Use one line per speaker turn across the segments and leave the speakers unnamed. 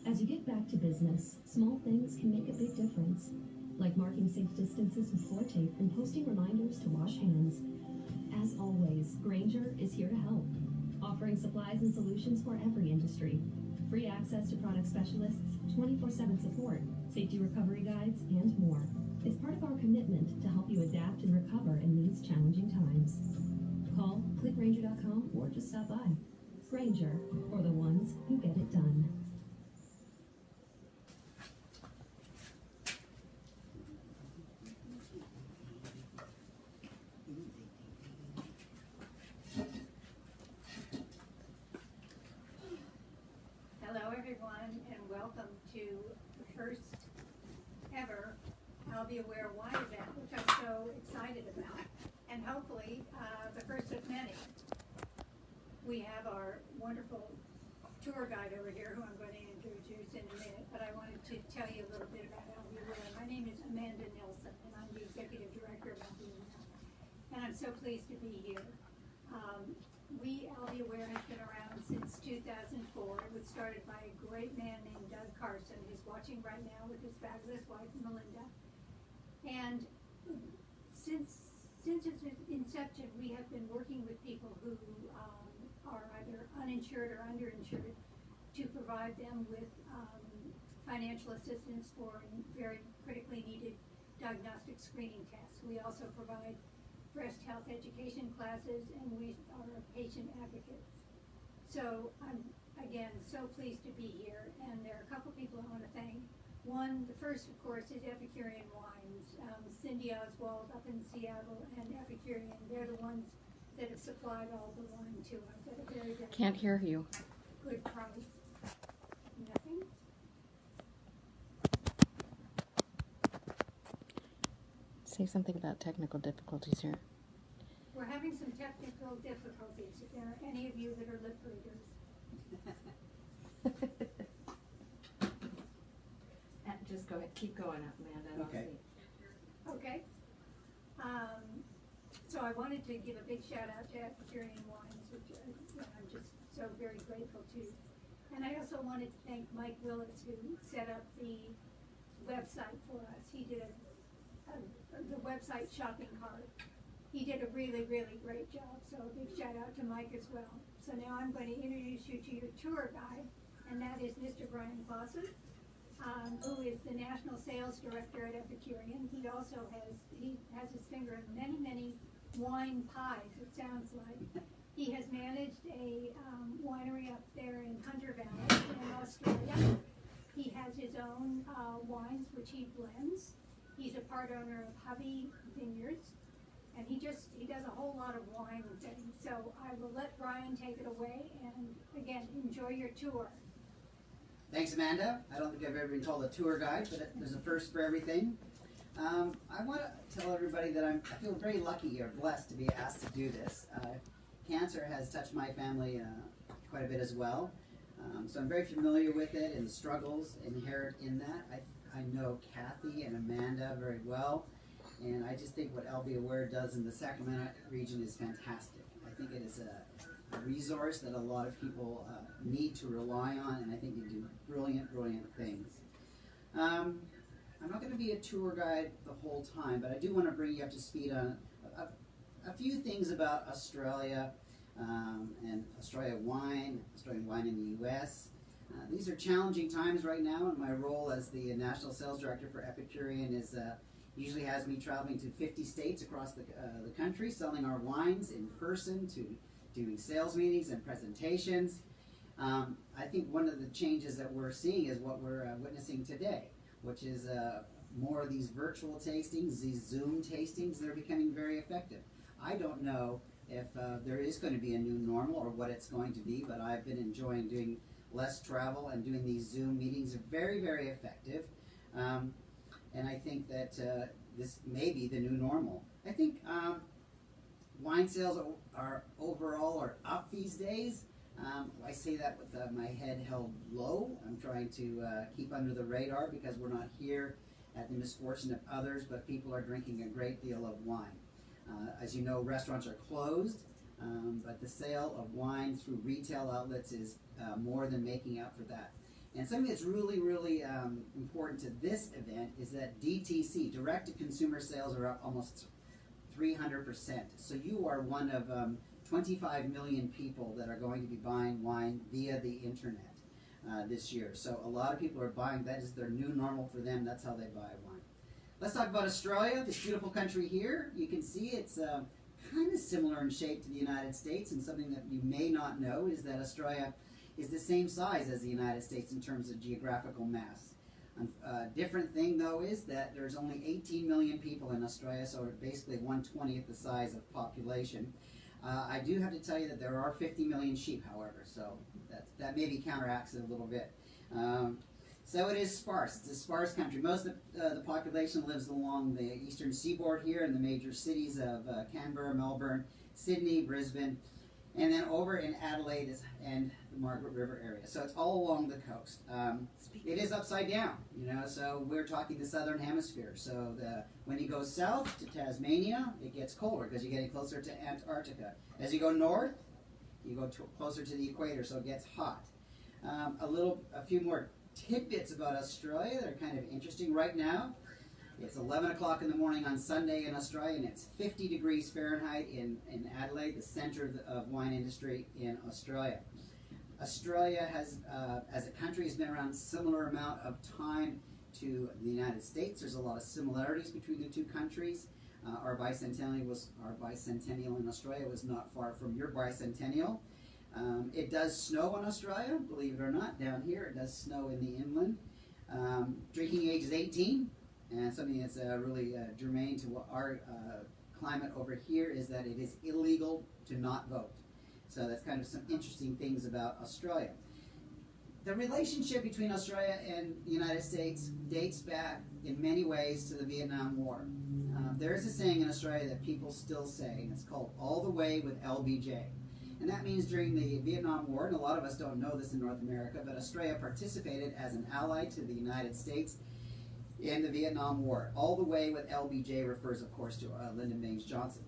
As you get back to business, small things can make a big difference, like marking safe distances with floor tape and posting reminders to wash hands. As always, Granger is here to help, offering supplies and solutions for every industry. Free access to product specialists, 24/7 support, safety recovery guides, and more. It's part of our commitment to help you adapt and recover in these challenging times. Call, click Granger.com, or just stop by. Granger, for the ones who get it done.
Hello everyone, and welcome to the first ever Albie Aware Wine event, which I'm so excited about, and hopefully the first of many. We have our wonderful tour guide over here who I'm going to introduce in a minute, but I wanted to tell you a little bit about Albie Aware. My name is Amanda Nelson, and I'm the Executive Director of Albie Aware, and I'm so pleased to be here. Albie Aware has been around since 2004. It was started by a great man named Doug Carson, who's watching right now with his fabulous wife, Melinda. And since its inception, we have been working with people who are either uninsured or underinsured to provide them with financial assistance for very critically needed diagnostic screening tests. We also provide breast health education classes, and we are patient advocates. So I'm, again, so pleased to be here, and there are a couple people I want to thank. One, the first, of course, is Epicurean Wines. Cindy Oswald up in Seattle and Epicurean, they're the ones that have supplied all the wine to us at a very, very
Can't hear you.
good price. Nothing?
Say something about technical difficulties here.
We're having some technical difficulties. If there are any of you that are lip readers.
Just go ahead, keep going up, Amanda.
Okay.
Okay. So I wanted to give a big shout out to Epicurean Wines, which I'm just so very grateful to. And I also wanted to thank Mike Willis, who set up the website for us. He did the website shopping cart. He did a really, really great job, so a big shout out to Mike as well. So now I'm going to introduce you to your tour guide, and that is Mr. Brian Klassen, who is the National Sales Director at Epicurean. He also has his finger in many, many wine pies, it sounds like. He has managed a winery up there in Hunter Valley in Australia. He has his own wines, which he blends. He's a part owner of Hubby Vineyards, and he does a whole lot of wine things. So I will let Brian take it away, and again, enjoy your tour.
Thanks, Amanda. I don't think I've ever been told a tour guide, but there's a first for everything. I want to tell everybody that I feel very lucky or blessed to be asked to do this. Cancer has touched my family quite a bit as well, so I'm very familiar with it and the struggles inherent in that. I know Kathy and Amanda very well, and I just think what Albie Aware does in the Sacramento region is fantastic. I think it is a resource that a lot of people need to rely on, and I think you do brilliant, brilliant things. I'm not going to be a tour guide the whole time, but I do want to bring you up to speed on a few things about Australia and Australian wine in the U.S. These are challenging times right now, and my role as the National Sales Director for Epicurean is usually has me traveling to 50 states across the country, selling our wines in person, to doing sales meetings and presentations. I think one of the changes that we're seeing is what we're witnessing today, which is more of these virtual tastings, these Zoom tastings. They're becoming very effective. I don't know if there is going to be a new normal or what it's going to be, but I've been enjoying doing less travel and doing these Zoom meetings. Are very, very effective. And I think that this may be the new normal. I think wine sales are overall up these days. I say that with my head held low. I'm trying to keep under the radar because we're not here at the misfortune of others, but people are drinking a great deal of wine. As you know, restaurants are closed. But the sale of wine through retail outlets is more than making up for that. And something that's really, really important to this event is that DTC, direct-to-consumer sales, are up almost 300%. So you are one of 25 million people that are going to be buying wine via the internet this year. So a lot of people are buying. That is their new normal for them. That's how they buy wine. Let's talk about Australia, this beautiful country here. You can see it's kind of similar in shape to the United States, and something that you may not know is that Australia is the same size as the United States in terms of geographical mass. Different thing though is that there's only 18 million people in Australia, so basically 1/20th the size of population. I do have to tell you that there are 50 million sheep, however, so that maybe counteracts it a little bit. So it is sparse. It's a sparse country. Most of the population lives along the eastern seaboard here in the major cities of Canberra, Melbourne, Sydney, Brisbane, and then over in Adelaide and the Margaret River area. So it's all along the coast. It is upside down, so we're talking the southern hemisphere. So when you go south to Tasmania, it gets colder because you're getting closer to Antarctica. As you go north, you go closer to the equator, so it gets hot. A few more tidbits about Australia that are kind of interesting. Right now, it's 11 o'clock in the morning on Sunday in Australia, and it's 50 degrees Fahrenheit in Adelaide, the center of wine industry in Australia. Australia has, as a country, has been around a similar amount of time to the United States. There's a lot of similarities between the two countries. Our bicentennial in Australia was not far from your bicentennial. It does snow in Australia, believe it or not. Down here, it does snow in the inland. Drinking age is 18, and something that's really germane to what our climate over here is that it is illegal to not vote. So that's kind of some interesting things about Australia. The relationship between Australia and the United States dates back in many ways to the Vietnam War. There is a saying in Australia that people still say, and it's called "all the way with LBJ." And that means during the Vietnam War, and a lot of us don't know this in North America, but Australia participated as an ally to the United States in the Vietnam War. All the way with LBJ refers, of course, to Lyndon Baines Johnson.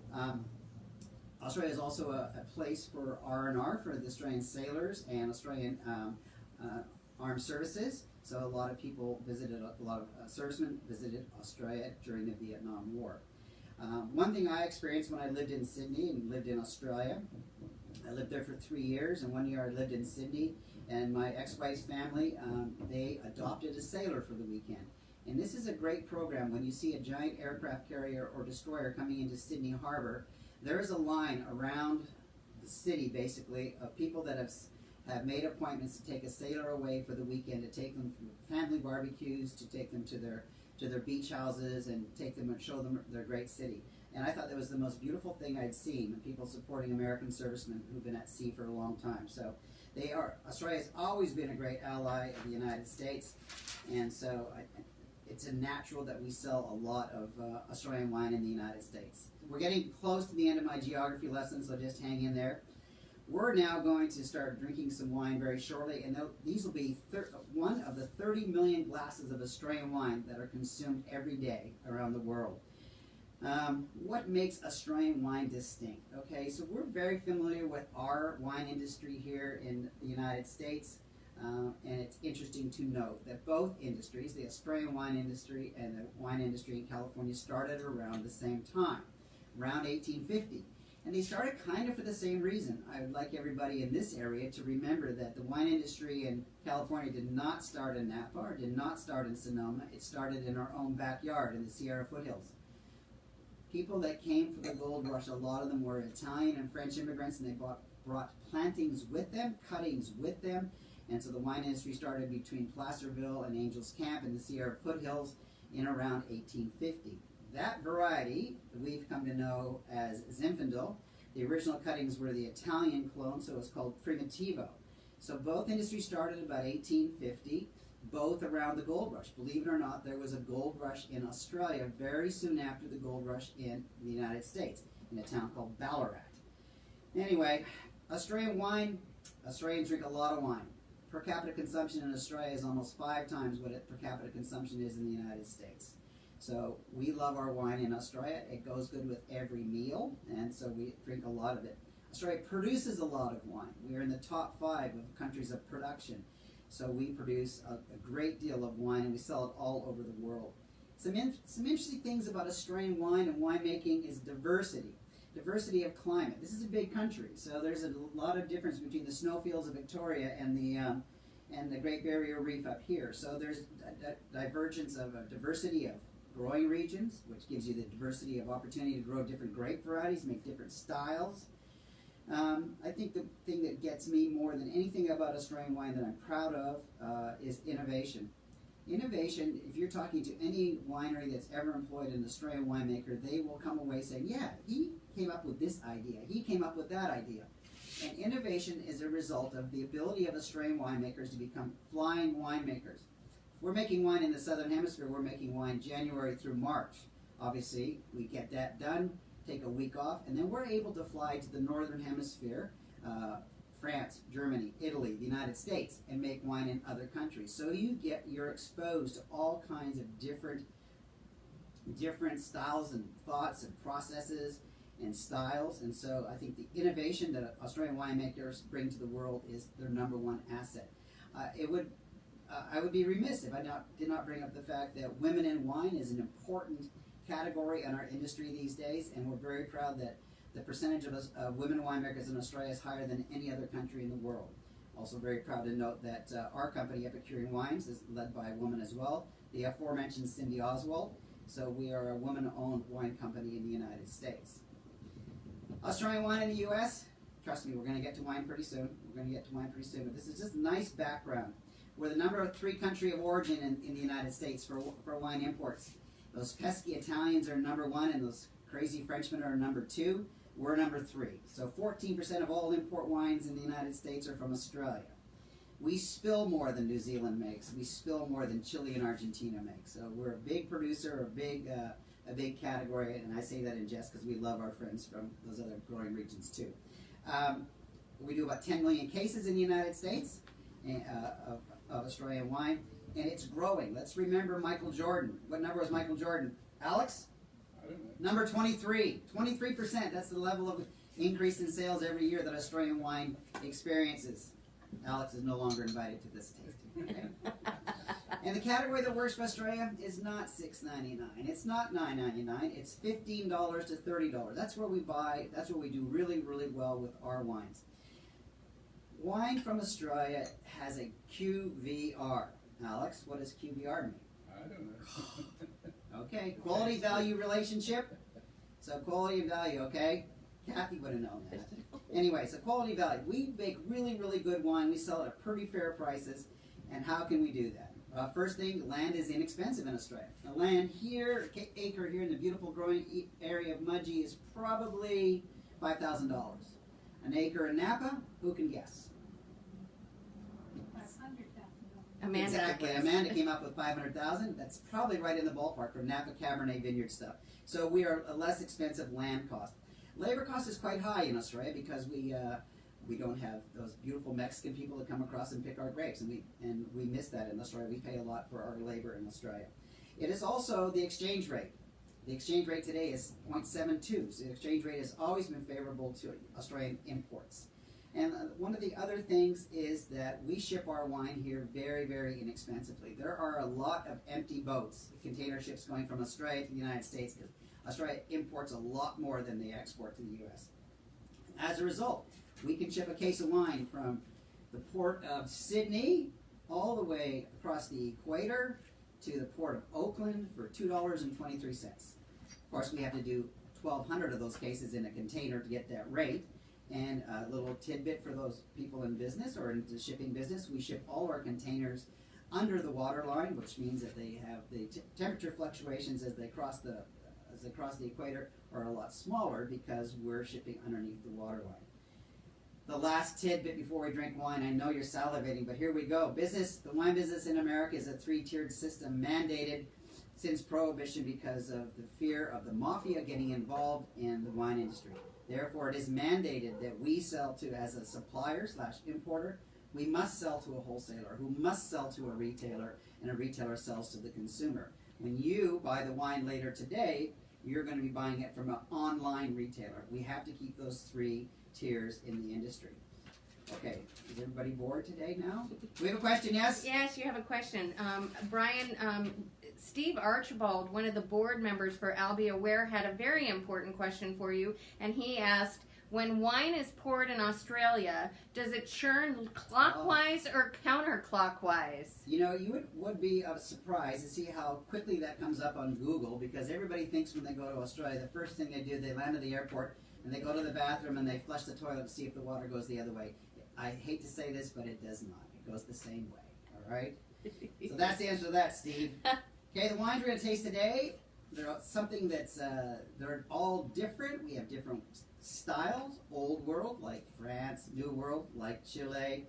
Australia is also a place for R&R for the Australian sailors and Australian armed services. So a lot of people visited, a lot of servicemen visited Australia during the Vietnam War. One thing I experienced when I lived in Sydney and lived in Australia, I lived there for 3 years, and 1 year I lived in Sydney, and my ex-wife's family, they adopted a sailor for the weekend. And this is a great program. When you see a giant aircraft carrier or destroyer coming into Sydney Harbor, there is a line around the city, basically, of people that have made appointments to take a sailor away for the weekend, to take them for family barbecues, to take them to their beach houses, and take them and show them their great city. And I thought that was the most beautiful thing I'd seen, people supporting American servicemen who've been at sea for a long time. So Australia's always been a great ally of the United States, and so it's a natural that we sell a lot of Australian wine in the United States. We're getting close to the end of my geography lesson, so just hang in there. We're now going to start drinking some wine very shortly, and these will be one of the 30 million glasses of Australian wine that are consumed every day around the world. What makes Australian wine distinct? Okay, so we're very familiar with our wine industry here in the United States, and it's interesting to note that both industries, the Australian wine industry and the wine industry in California, started around the same time, around 1850. And they started kind of for the same reason. I would like everybody in this area to remember that the wine industry in California did not start in Napa or did not start in Sonoma. It started in our own backyard in the Sierra foothills. People that came for the gold rush, a lot of them were Italian and French immigrants, and they brought plantings with them, cuttings with them. And so the wine industry started between Placerville and Angels Camp in the Sierra foothills in around 1850. That variety we've come to know as Zinfandel. The original cuttings were the Italian clone, so it was called Primitivo. So both industries started about 1850, both around the gold rush. Believe it or not, there was a gold rush in Australia very soon after the gold rush in the United States, in a town called Ballarat. Anyway, Australian wine, Australians drink a lot of wine. Per capita consumption in Australia is almost 5 times what per capita consumption is in the United States. So we love our wine in Australia. It goes good with every meal, and so we drink a lot of it. Australia produces a lot of wine. We are in the top 5 of countries of production. So we produce a great deal of wine, and we sell it all over the world. Some interesting things about Australian wine and winemaking is diversity. Diversity of climate. This is a big country, so there's a lot of difference between the snowfields of Victoria and the Great Barrier Reef up here. So there's a divergence of a diversity of growing regions, which gives you the diversity of opportunity to grow different grape varieties, make different styles. I think the thing that gets me more than anything about Australian wine that I'm proud of is innovation. Innovation, if you're talking to any winery that's ever employed an Australian winemaker, they will come away saying, yeah, he came up with this idea, he came up with that idea. And innovation is a result of the ability of Australian winemakers to become flying winemakers. If we're making wine in the Southern Hemisphere, we're making wine January through March. Obviously, we get that done, take a week off, and then we're able to fly to the Northern Hemisphere, France, Germany, Italy, the United States, and make wine in other countries. So you're exposed to all kinds of different styles and thoughts and processes and styles. And so I think the innovation that Australian winemakers bring to the world is their number one asset. I would be remiss if I did not bring up the fact that women in wine is an important category in our industry these days, and we're very proud that the percentage of women winemakers in Australia is higher than any other country in the world. Also very proud to note that our company, Epicurean Wines, is led by a woman as well, the aforementioned Cindy Oswald. So we are a woman-owned wine company in the United States. Australian wine in the U.S., trust me, we're going to get to wine pretty soon. But this is just nice background. We're the number 3 country of origin in the United States for wine imports. Those pesky Italians are number 1, and those crazy Frenchmen are number 2. We're number 3. So 14% of all import wines in the United States are from Australia. We spill more than New Zealand makes. We spill more than Chile and Argentina make. So we're a big producer, a big category, and I say that in jest because we love our friends from those other growing regions too. We do about 10 million cases in the United States of Australian wine, and it's growing. Let's remember Michael Jordan. What number was Michael Jordan? Alex?
I don't know.
Number 23. 23%. That's the level of increase in sales every year that Australian wine experiences. Alex is no longer invited to this tasting. Okay? And the category that works for Australia is not $6.99. It's not $9.99. It's $15 to $30. That's where we buy. That's where we do really, really well with our wines. Wine from Australia has a QVR. Alex, what does QVR mean?
I don't know.
Okay, quality value relationship. So quality and value, okay? Kathy would have known that. Anyway, so quality value. We make really, really good wine. We sell it at pretty fair prices. And how can we do that? First thing, land is inexpensive in Australia. The land here, acre here in the beautiful growing area of Mudgee is probably $5,000. An acre in Napa, who can guess?
Amanda
Exactly.
could guess.
Amanda came up with 500,000. That's probably right in the ballpark for Napa Cabernet Vineyard stuff. So we are a less expensive land cost. Labor cost is quite high in Australia because we don't have those beautiful Mexican people that come across and pick our grapes, and we miss that in Australia. We pay a lot for our labor in Australia. It is also the exchange rate. The exchange rate today is 0.72. So the exchange rate has always been favorable to Australian imports. And one of the other things is that we ship our wine here very, very inexpensively. There are a lot of empty boats, container ships going from Australia to the United States, because Australia imports a lot more than they export to the U.S. As a result, we can ship a case of wine from the port of Sydney all the way across the equator to the port of Oakland for $2.23. Of course, we have to do 1,200 of those cases in a container to get that rate. And a little tidbit for those people in business or in the shipping business, we ship all our containers under the water line, which means that they have the temperature fluctuations as they cross the equator are a lot smaller because we're shipping underneath the water line. The last tidbit before we drink wine, I know you're salivating, but here we go. The wine business in America is a 3-tiered system mandated since Prohibition because of the fear of the mafia getting involved in the wine industry. Therefore, it is mandated that we sell to, as a supplier/importer, we must sell to a wholesaler who must sell to a retailer, and a retailer sells to the consumer. When you buy the wine later today, you're going to be buying it from an online retailer. We have to keep those 3 tiers in the industry. Okay, is everybody bored today now? We have a question, yes?
Yes, you have a question. Brian, Steve Archibald, one of the board members for Albie Aware, had a very important question for you, and he asked, when wine is poured in Australia, does it churn clockwise or counterclockwise?
You know, you would be surprised to see how quickly that comes up on Google, because everybody thinks when they go to Australia, the first thing they do, they land at the airport and they go to the bathroom and they flush the toilet to see if the water goes the other way. I hate to say this, but it does not. It goes the same way, all right? So that's the answer to that, Steve. Okay, the wines we're going to taste today, they're something that's, they're all different. We have different styles. Old world, like France. New world, like Chile.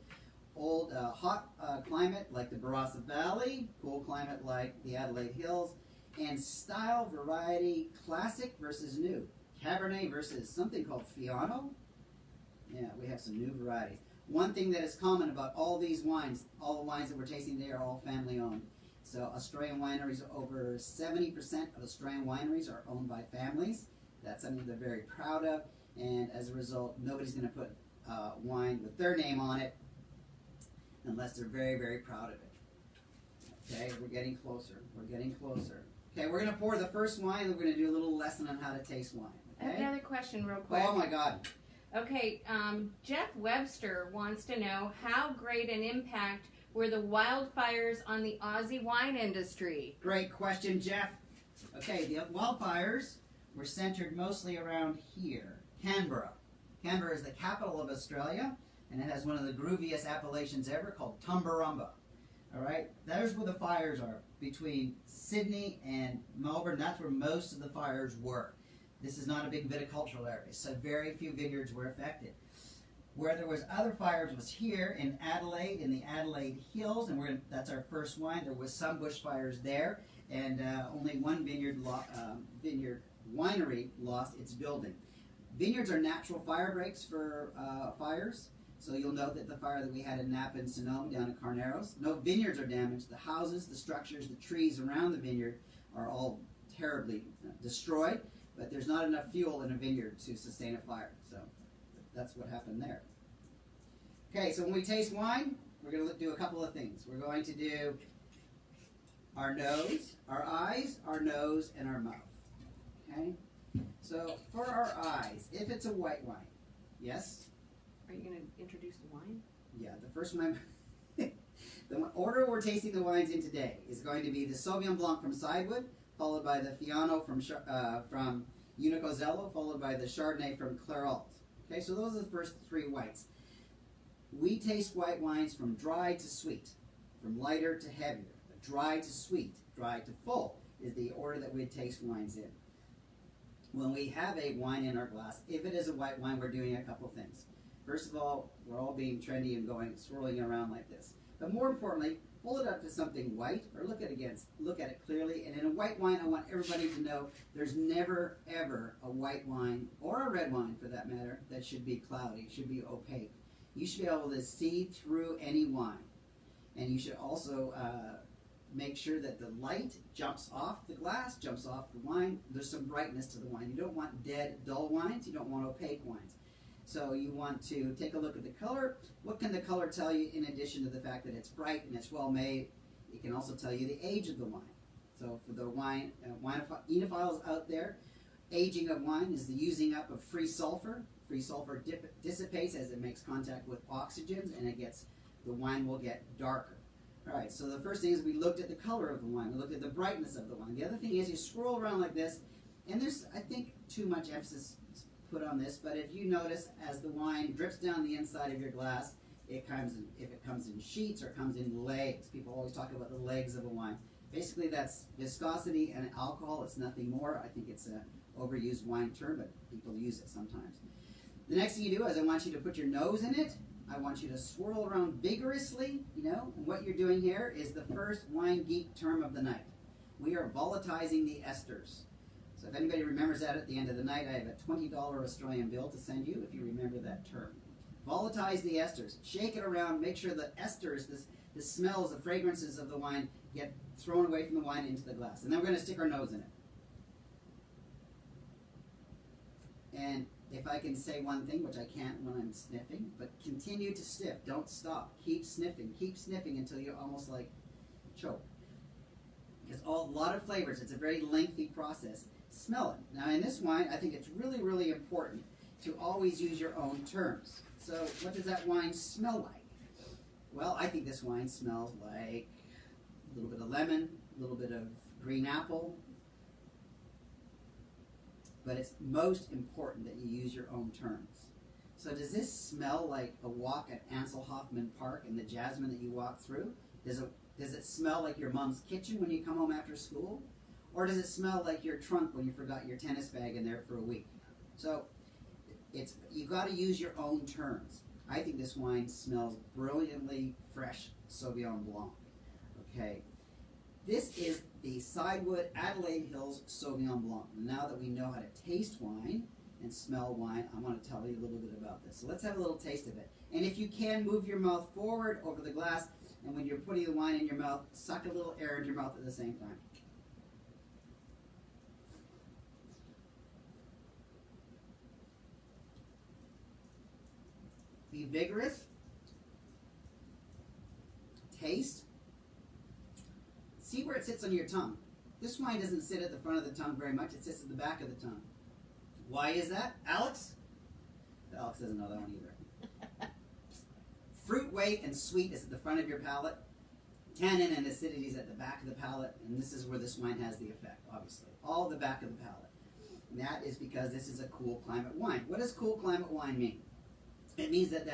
Old hot climate, like the Barossa Valley. Cool climate, like the Adelaide Hills. And style, variety, classic versus new. Cabernet versus something called Fiano. Yeah, we have some new varieties. One thing that is common about all these wines, all the wines that we're tasting today are all family owned. So Australian wineries, over 70% of Australian wineries are owned by families. That's something they're very proud of, and as a result, nobody's going to put wine with their name on it unless they're very, very proud of it. Okay, we're getting closer. We're getting closer. Okay, we're going to pour the first wine, and we're going to do a little lesson on how to taste wine.
I have
Okay?
another question real quick.
Oh my God.
Okay, Jeff Webster wants to know how great an impact were the wildfires on the Aussie wine industry?
Great question, Jeff. Okay, the wildfires were centered mostly around here, Canberra. Canberra is the capital of Australia, and it has one of the grooviest appellations ever called Tumbarumba. All right, there's where the fires are, between Sydney and Melbourne. That's where most of the fires were. This is not a big viticultural area, so very few vineyards were affected. Where there was other fires was here in Adelaide, in the Adelaide Hills, and that's our first wine. There was some bushfires there, and only one vineyard winery lost its building. Vineyards are natural fire breaks for fires, so you'll note that the fire that we had in Napa and Sonoma down in Carneros, no vineyards are damaged. The houses, the structures, the trees around the vineyard are all terribly destroyed, but there's not enough fuel in a vineyard to sustain a fire, so that's what happened there. Okay, so when we taste wine, we're going to do a couple of things. We're going to do our nose, our eyes, our nose, and our mouth. Okay? So for our eyes, if it's a white wine, yes?
Are you going to introduce the wine?
Yeah, the first one the order we're tasting the wines in today is going to be the Sauvignon Blanc from Sidewood, followed by the Fiano from Unicozello, followed by the Chardonnay from Clairol. Okay, so those are the first three whites. We taste white wines from dry to sweet, from lighter to heavier. Dry to sweet, dry to full is the order that we taste wines in. When we have a wine in our glass, if it is a white wine, we're doing a couple things. First of all, we're all being trendy and swirling it around like this. But more importantly, pull it up to something white, or look at it clearly. And in a white wine, I want everybody to know there's never, ever a white wine, or a red wine for that matter, that should be cloudy, should be opaque. You should be able to see through any wine. And you should also make sure that the light jumps off the glass, jumps off the wine. There's some brightness to the wine. You don't want dead, dull wines. You don't want opaque wines. So you want to take a look at the color. What can the color tell you in addition to the fact that it's bright and it's well made? It can also tell you the age of the wine. So for the winophiles out there, aging of wine is the using up of free sulfur. Free sulfur dissipates as it makes contact with oxygens, and the wine will get darker. All right, so the first thing is we looked at the color of the wine. We looked at the brightness of the wine. The other thing is you swirl around like this, and there's, I think, too much emphasis put on this, but if you notice as the wine drips down the inside of your glass, if it comes in sheets or comes in legs. People always talk about the legs of a wine. Basically, that's viscosity and alcohol. It's nothing more. I think it's an overused wine term, but people use it sometimes. The next thing you do is I want you to put your nose in it. I want you to swirl around vigorously, and what you're doing here is the first wine geek term of the night. We are volatilizing the esters. So if anybody remembers that at the end of the night, I have a $20 Australian bill to send you if you remember that term. Volatilize the esters. Shake it around. Make sure the esters, the smells, the fragrances of the wine get thrown away from the wine into the glass. And then we're going to stick our nose in it. And if I can say one thing, which I can't when I'm sniffing, but continue to sniff. Don't stop. Keep sniffing until you almost like choke. Because a lot of flavors, it's a very lengthy process. Smell it. Now in this wine, I think it's really, really important to always use your own terms. So what does that wine smell like? Well, I think this wine smells like a little bit of lemon, a little bit of green apple, but it's most important that you use your own terms. So does this smell like a walk at Ansel Hoffman Park and the jasmine that you walk through? Does it smell like your mom's kitchen when you come home after school? Or does it smell like your trunk when you forgot your tennis bag in there for a week? So you got to use your own terms. I think this wine smells brilliantly fresh Sauvignon Blanc. Okay, this is the Sidewood Adelaide Hills Sauvignon Blanc. Now that we know how to taste wine and smell wine, I want to tell you a little bit about this. So let's have a little taste of it. And if you can, move your mouth forward over the glass, and when you're putting the wine in your mouth, suck a little air in your mouth at the same time. Be vigorous. Taste. See where it sits on your tongue. This wine doesn't sit at the front of the tongue very much. It sits at the back of the tongue. Why is that? Alex? Alex doesn't know that one either. Fruit weight and sweet is at the front of your palate. Tannin and acidity is at the back of the palate. And this is where this wine has the effect, obviously. All the back of the palate. And that is because this is a cool climate wine. What does cool climate wine mean? It means that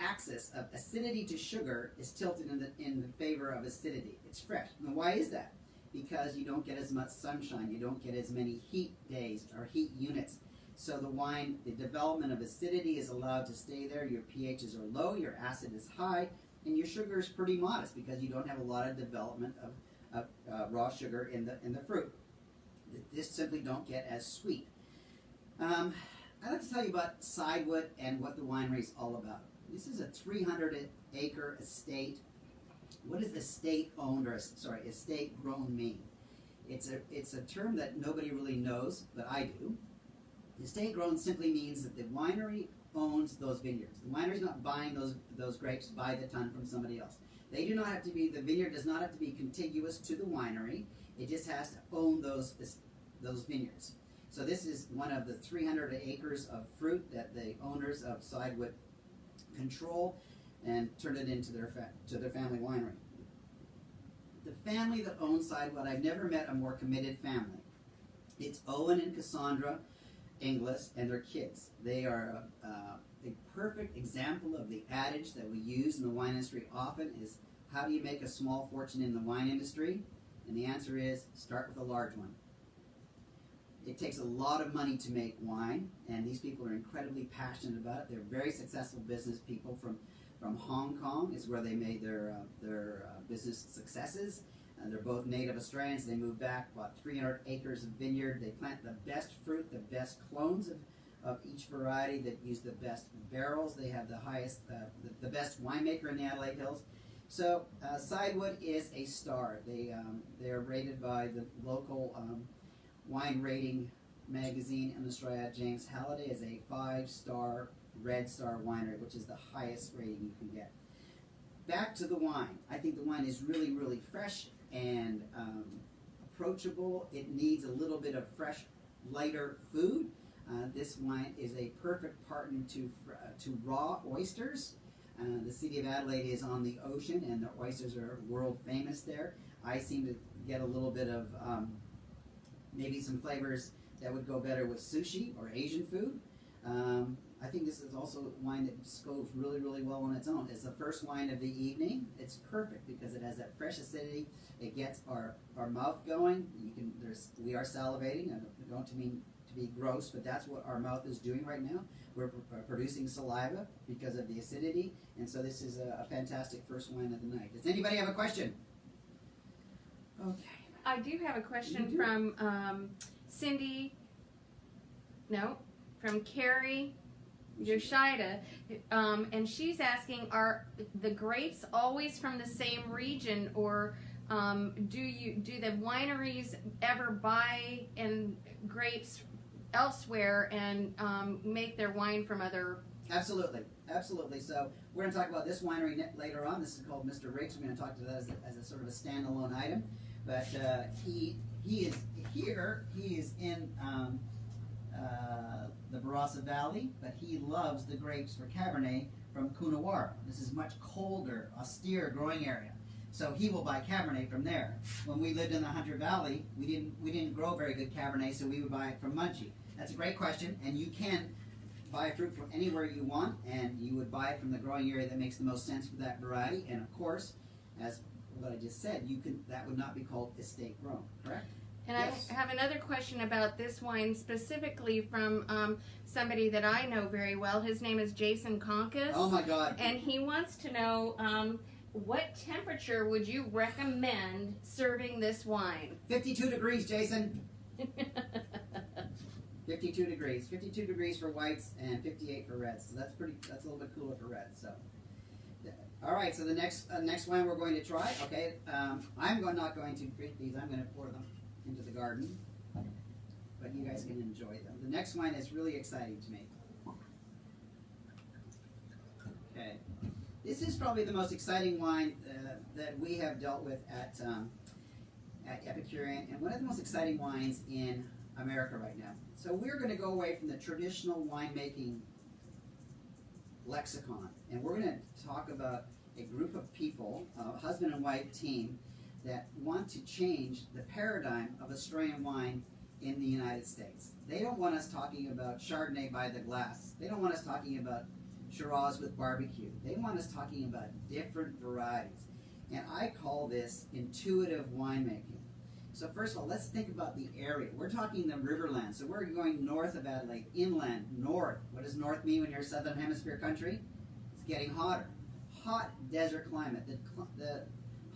axis of acidity to sugar is tilted in the favor of acidity. It's fresh. Now why is that? Because you don't get as much sunshine. You don't get as many heat days or heat units. So the wine, the development of acidity is allowed to stay there. Your pHs are low, your acid is high, and your sugar is pretty modest because you don't have a lot of development of raw sugar in the fruit. This simply don't get as sweet. I'd like to tell you about Sidewood and what the winery is all about. This is a 300-acre estate. What does estate-owned or estate-grown mean? It's a term that nobody really knows, but I do. Estate-grown simply means that the winery owns those vineyards. The winery's not buying those grapes by the ton from somebody else. They do not have to be. The vineyard does not have to be contiguous to the winery. It just has to own those vineyards. So this is one of the 300 acres of fruit that the owners of Sidewood control and turn it into their family winery. The family that owns Sidewood, I've never met a more committed family. It's Owen and Cassandra Inglis and their kids. They are a perfect example of the adage that we use in the wine industry often is, how do you make a small fortune in the wine industry? And the answer is, start with a large one. It takes a lot of money to make wine, and these people are incredibly passionate about it. They're very successful business people from Hong Kong is where they made their business successes. They're both native Australians. They moved back, bought 300 acres of vineyard. They plant the best fruit, the best clones of each variety. That use the best barrels. They have the highest, the best winemaker in the Adelaide Hills. So Sidewood is a star. They are rated by the local wine rating magazine in Australia. James Halliday is a 5-star Red Star winery, which is the highest rating you can get. Back to the wine. I think the wine is really, really fresh and approachable. It needs a little bit of fresh, lighter food. This wine is a perfect partner to raw oysters. The city of Adelaide is on the ocean, and the oysters are world famous there. I seem to get a little bit of maybe some flavors that would go better with sushi or Asian food. I think this is also wine that just goes really, really well on its own. It's the first wine of the evening. It's perfect because it has that fresh acidity. It gets our mouth going. We are salivating. I don't mean to be gross, but that's what our mouth is doing right now. We're producing saliva because of the acidity, and so this is a fantastic first wine of the night. Does anybody have a question? Okay.
I do have a question from Cindy. No, from Carrie Yoshida, and she's asking: are the grapes always from the same region, or do the wineries ever buy grapes elsewhere and make their wine from other.
Absolutely, absolutely. So we're going to talk about this winery later on. This is called Mr. Riggs. We're going to talk to that as a sort of a standalone item. But he is here. He is in the Barossa Valley, but he loves the grapes for Cabernet from Coonawarra. This is much colder, austere growing area. So he will buy Cabernet from there. When we lived in the Hunter Valley, we didn't grow very good Cabernet, so we would buy it from Munchie. That's a great question, and you can buy fruit from anywhere you want, and you would buy it from the growing area that makes the most sense for that variety. And of course, as what I just said, that would not be called estate grown, correct?
And
Yes.
I have another question about this wine specifically from somebody that I know very well. His name is Jason Conkus.
Oh my God.
And he wants to know what temperature would you recommend serving this wine?
52 degrees, Jason. 52 degrees. 52 degrees for whites and 58 for reds. So that's a little bit cooler for reds. So, all right. So the next wine we're going to try. Okay. Not going to drink these. I'm going to pour them into the garden, but you guys can enjoy them. The next wine is really exciting to me. Okay. This is probably the most exciting wine that we have dealt with at Epicurean, and one of the most exciting wines in America right now. So we're going to go away from the traditional winemaking lexicon, and we're going to talk about a group of people, a husband and wife team, that want to change the paradigm of Australian wine in the United States. They don't want us talking about Chardonnay by the glass. They don't want us talking about Shiraz with barbecue. They want us talking about different varieties. And I call this intuitive winemaking. So first of all, let's think about the area. We're talking the Riverland. So we're going north of Adelaide, inland, north. What does north mean when you're a southern hemisphere country? It's getting hotter. Hot desert climate. The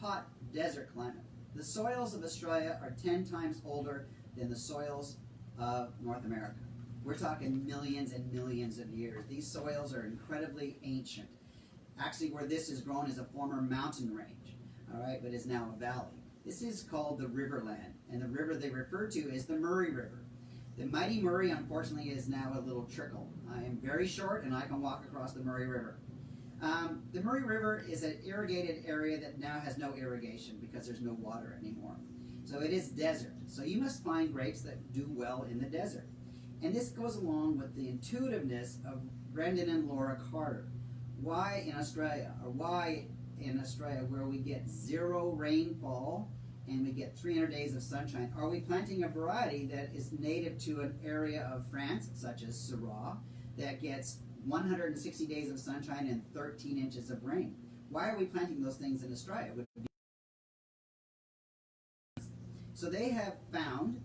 hot desert climate. The soils of Australia are 10 times older than the soils of North America. We're talking millions and millions of years. These soils are incredibly ancient. Actually, where this is grown is a former mountain range, all right, but is now a valley. This is called the Riverland, and the river they refer to is the Murray River. The mighty Murray, unfortunately, is now a little trickle. I am very short, and I can walk across the Murray River. The Murray River is an irrigated area that now has no irrigation because there's no water anymore. So it is desert. So you must find grapes that do well in the desert. And this goes along with the intuitiveness of Brendan and Laura Carter. Why in Australia, or why in Australia where we get zero rainfall and we get 300 days of sunshine, are we planting a variety that is native to an area of France, such as Syrah, that gets 160 days of sunshine and 13 inches of rain? Why are we planting those things in Australia? So they have found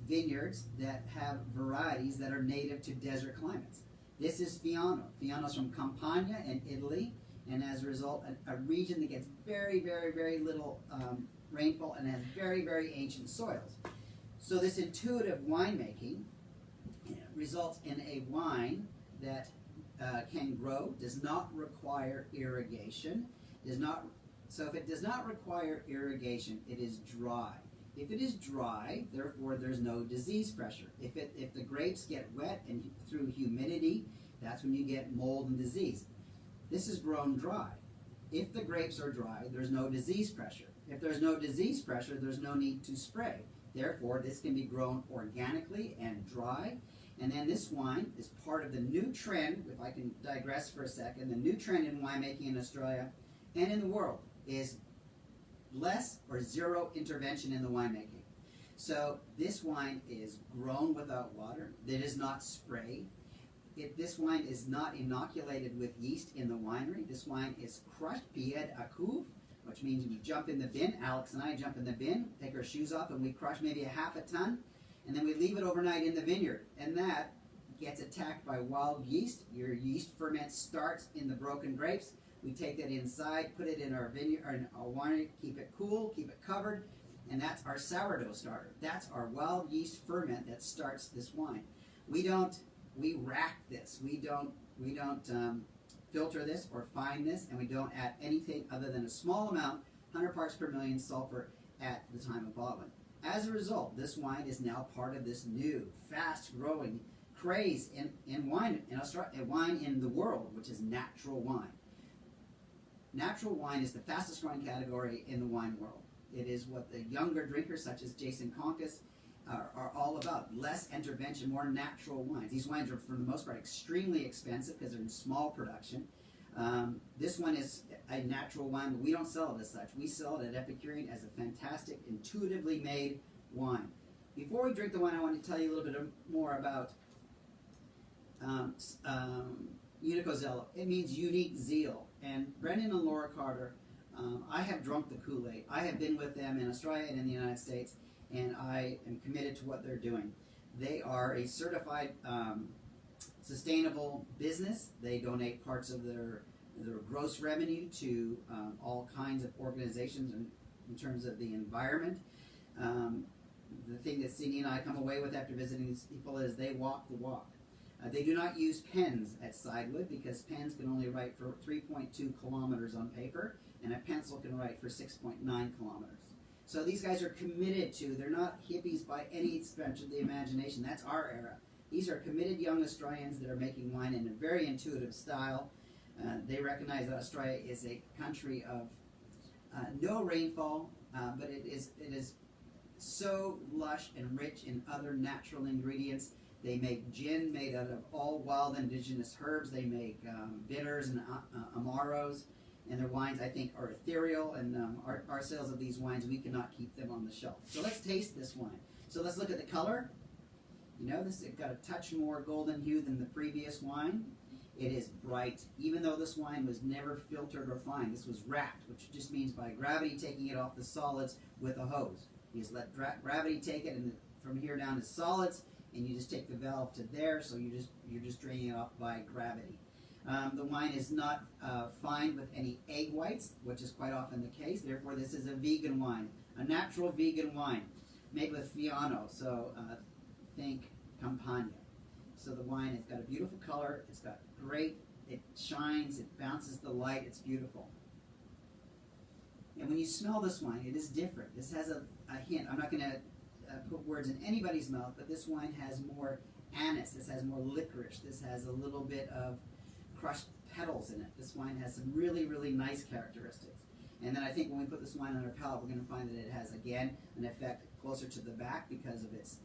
vineyards that have varieties that are native to desert climates. This is Fiano. Fiano's from Campania in Italy, and as a result, a region that gets very, very, very little rainfall and has very, very ancient soils. So this intuitive winemaking results in a wine that can grow, does not require irrigation, so if it does not require irrigation, it is dry. If it is dry, therefore there's no disease pressure. If the grapes get wet and through humidity, that's when you get mold and disease. This is grown dry. If the grapes are dry, there's no disease pressure. If there's no disease pressure, there's no need to spray. Therefore, this can be grown organically and dry. And then this wine is part of the new trend, if I can digress for a second, the new trend in winemaking in Australia and in the world is less or zero intervention in the winemaking. So this wine is grown without water. It is not sprayed. This wine is not inoculated with yeast in the winery. This wine is crushed pied à couve, which means we jump in the bin. Alex and I jump in the bin, take our shoes off, and we crush maybe a half a ton, and then we leave it overnight in the vineyard. And that gets attacked by wild yeast. Your yeast ferment starts in the broken grapes. We take that inside, put it in our vineyard, or in our winery, keep it cool, keep it covered, and that's our sourdough starter. That's our wild yeast ferment that starts this wine. We rack this. We don't filter this or fine this, and we don't add anything other than a small amount, 100 parts per million sulfur at the time of bottling. As a result, this wine is now part of this new, fast-growing craze in wine in Australia, wine in the world, which is natural wine. Natural wine is the fastest-growing category in the wine world. It is what the younger drinkers, such as Jason Conkus, are all about. Less intervention, more natural wines. These wines are, for the most part, extremely expensive because they're in small production. This one is a natural wine, but we don't sell it as such. We sell it at Epicurean as a fantastic, intuitively made wine. Before we drink the wine, I want to tell you a little bit more about Unico Zello. It means unique zeal. And Brendan and Laura Carter, I have drunk the Kool-Aid. I have been with them in Australia and in the United States, and I am committed to what they're doing. They are a certified sustainable business. They donate parts of their gross revenue to all kinds of organizations in terms of the environment. The thing that Cindy and I come away with after visiting these people is they walk the walk. They do not use pens at Sidewood because pens can only write for 3.2 kilometers on paper, and a pencil can write for 6.9 kilometers. So these guys are committed to, they're not hippies by any stretch of the imagination. That's our era. These are committed young Australians that are making wine in a very intuitive style. They recognize that Australia is a country of no rainfall, but it is so lush and rich in other natural ingredients. They make gin made out of all wild indigenous herbs. They make bitters and amaros, and their wines, I think, are ethereal, and our sales of these wines, we cannot keep them on the shelf. So let's taste this wine. So let's look at the color. You know, this has got a touch more golden hue than the previous wine. It is bright, even though this wine was never filtered or refined. This was wrapped, which just means by gravity taking it off the solids with a hose. You just let gravity take it, and from here down to solids, and you just take the valve to there, so you're just draining it off by gravity. The wine is not fined with any egg whites, which is quite often the case. Therefore, this is a vegan wine, a natural vegan wine made with Fiano. So think Campagna. So the wine has got a beautiful color. It's got great. It shines. It bounces the light. It's beautiful. And when you smell this wine, it is different. This has a hint. I'm not going to put words in anybody's mouth, but this wine has more anise. This has more licorice. This has a little bit of crushed petals in it. This wine has some really, really nice characteristics. And then I think when we put this wine on our palate, we're going to find that it has, again, an effect closer to the back because of its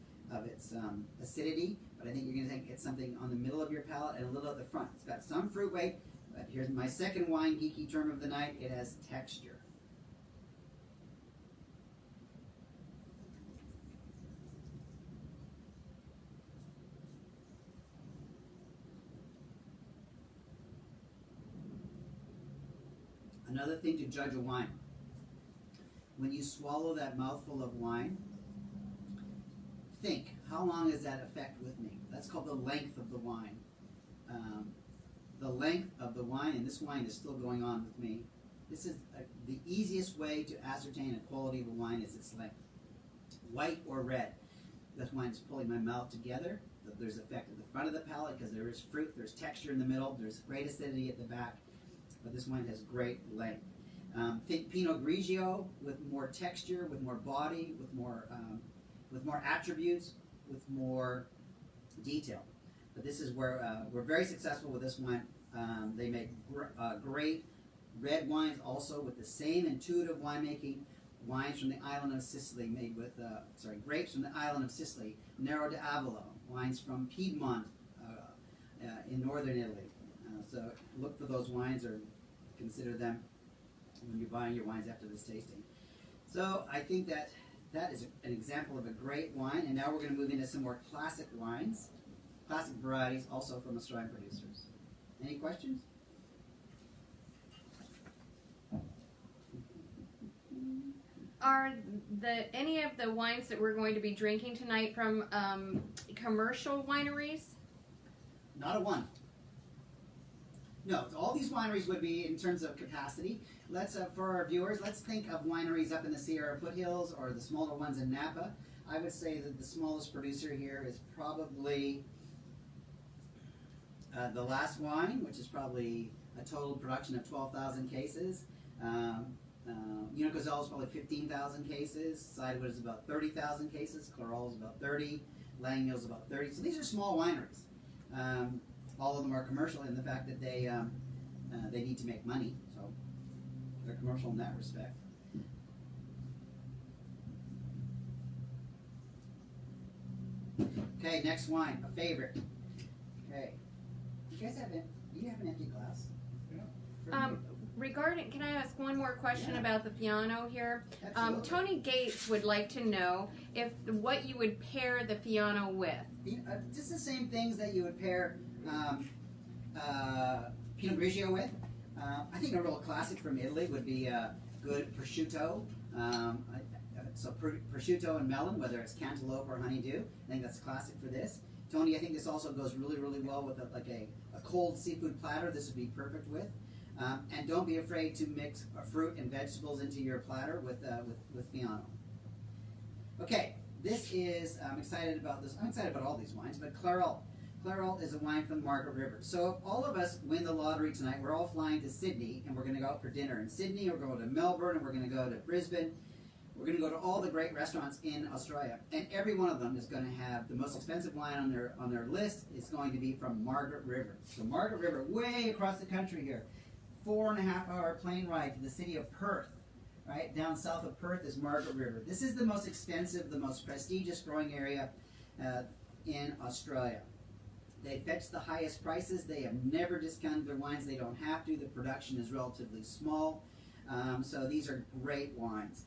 acidity. But I think you're going to think it's something on the middle of your palate and a little at the front. It's got some fruit weight, but here's my second wine, geeky term of the night. It has texture. Another thing to judge a wine. When you swallow that mouthful of wine, think, how long is that effect with me? That's called the length of the wine. The length of the wine, and this wine is still going on with me. This is the easiest way to ascertain the quality of a wine is its length. White or red. This wine is pulling my mouth together. There's effect at the front of the palate because there is fruit, there's texture in the middle, there's great acidity at the back. But this wine has great length. Think Pinot Grigio with more texture, with more body, with more attributes, with more detail. But this is where we're very successful with this wine. They make great red wines also with the same intuitive winemaking. Wines from the island of Sicily made with, grapes from the island of Sicily, Nero d'Avolo, wines from Piedmont in northern Italy. So look for those wines or consider them when you're buying your wines after this tasting. So I think that is an example of a great wine. And now we're going to move into some more classic wines, classic varieties, also from Australian producers. Any questions?
Are any of the wines that we're going to be drinking tonight from commercial wineries?
Not a one. No, all these wineries would be in terms of capacity. Let's, for our viewers, let's think of wineries up in the Sierra foothills or the smaller ones in Napa. I would say that the smallest producer here is probably The Last Wine, which is probably a total production of 12,000 cases. Unicozel is probably 15,000 cases. Cidewood is about 30,000 cases. Clairol is about 30. Langmuir is about 30. So these are small wineries. All of them are commercial in the fact that they need to make money. So they're commercial in that respect. Okay, next wine, a favorite. Okay, you guys have it? Do you have an empty glass?
Yeah.
Regarding, can I ask one more question
Yeah.
about the piano here?
Absolutely.
Tony Gates would like to know if what you would pair the piano with.
Just the same things that you would pair Pinot Grigio with. I think a real classic from Italy would be good prosciutto. So prosciutto and melon, whether it's cantaloupe or honeydew. I think that's a classic for this. Tony, I think this also goes really, really well with a cold seafood platter. This would be perfect with. And don't be afraid to mix fruit and vegetables into your platter with Fiano. Okay, this is, I'm excited about this. I'm excited about all these wines, but Clairol. Clairol is a wine from the Margaret River. So if all of us win the lottery tonight, we're all flying to Sydney, and we're going to go out for dinner in Sydney, we're going to Melbourne, and we're going to go to Brisbane. We're going to go to all the great restaurants in Australia, and every one of them is going to have the most expensive wine on their list. Is going to be from Margaret River. So Margaret River, way across the country here. 4.5-hour plane ride to the city of Perth, right? Down south of Perth is Margaret River. This is the most expensive, the most prestigious growing area in Australia. They fetch the highest prices. They have never discounted their wines. They don't have to. The production is relatively small. So these are great wines.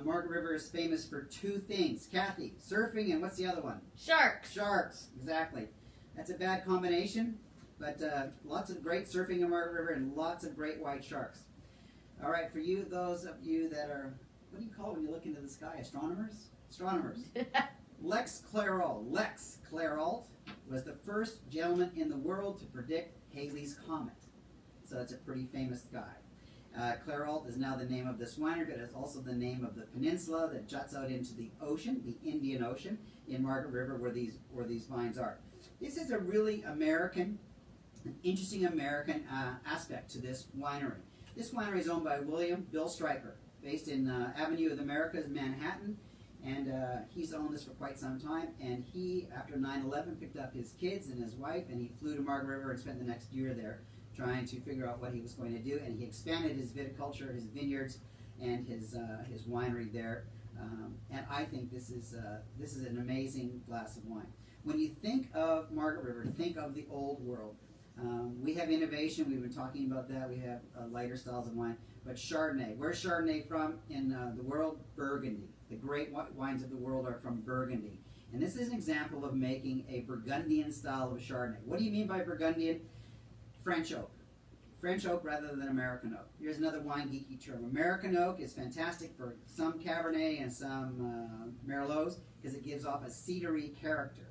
Margaret River is famous for two things. Kathy, surfing, and what's the other one?
Sharks.
Sharks, exactly. That's a bad combination. But lots of great surfing in Margaret River and lots of great white sharks. All right, for you, those of you that are, what do you call it when you look into the sky? Astronomers? Astronomers. Lex Clairault was the first gentleman in the world to predict Halley's Comet. So that's a pretty famous guy. Clairault is now the name of this winery, but it's also the name of the peninsula that juts out into the ocean, the Indian Ocean, in Margaret River where these vines are. This is a really an interesting American aspect to this winery. This winery is owned by Bill Stryker, based in Avenue of the Americas, Manhattan, and he's owned this for quite some time. And he, after 9/11, picked up his kids and his wife, and he flew to Margaret River and spent the next year there, trying to figure out what he was going to do. And he expanded his viticulture, his vineyards, and his winery there. And I think this is an amazing glass of wine. When you think of Margaret River, think of the old world. We have innovation. We've been talking about that. We have lighter styles of wine. But Chardonnay. Where's Chardonnay from in the world? Burgundy. The great wines of the world are from Burgundy. And this is an example of making a Burgundian style of Chardonnay. What do you mean by Burgundian? French oak. French oak rather than American oak. Here's another wine geeky term. American oak is fantastic for some Cabernet and some Merlots because it gives off a cedary character.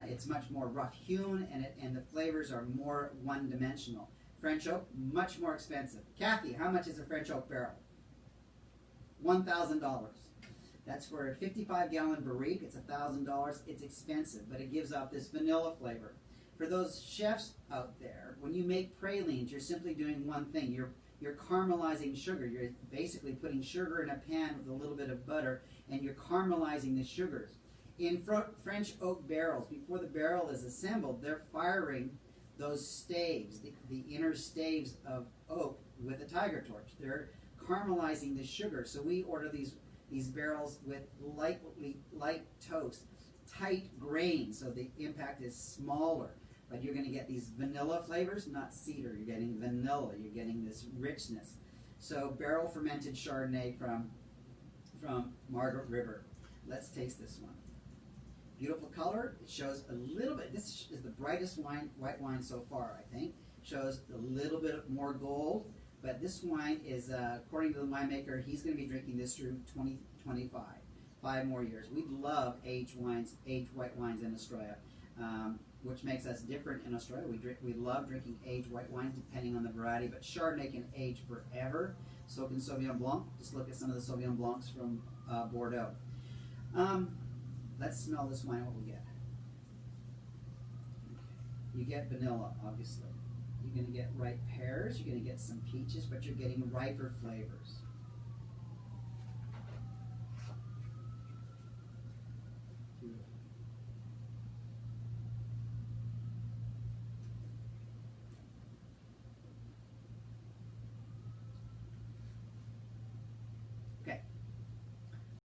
It's much more rough-hewn, and the flavors are more one-dimensional. French oak, much more expensive. Kathy, how much is a French oak barrel? $1,000. That's for a 55-gallon barrique. It's $1,000. It's expensive, but it gives off this vanilla flavor. For those chefs out there, when you make pralines, you're simply doing one thing. You're caramelizing sugar. You're basically putting sugar in a pan with a little bit of butter, and you're caramelizing the sugars. In French oak barrels, before the barrel is assembled, they're firing those staves, the inner staves of oak, with a tiger torch. They're caramelizing the sugar. So we order these barrels with light toast, tight grain, so the impact is smaller. But you're going to get these vanilla flavors, not cedar. You're getting vanilla. You're getting this richness. So barrel fermented Chardonnay from Margaret River. Let's taste this one. Beautiful color. It shows a little bit. This is the brightest white wine so far, I think. Shows a little bit more gold. But this wine is, according to the winemaker, he's going to be drinking this through 2025. 5 more years. We love aged wines, aged white wines in Australia, which makes us different in Australia. We love drinking aged white wines depending on the variety, but Chardonnay can age forever. So can Sauvignon Blanc. Just look at some of the Sauvignon Blancs from Bordeaux. Let's smell this wine, what we get. You get vanilla, obviously. You're going to get ripe pears, you're going to get some peaches, but you're getting riper flavors.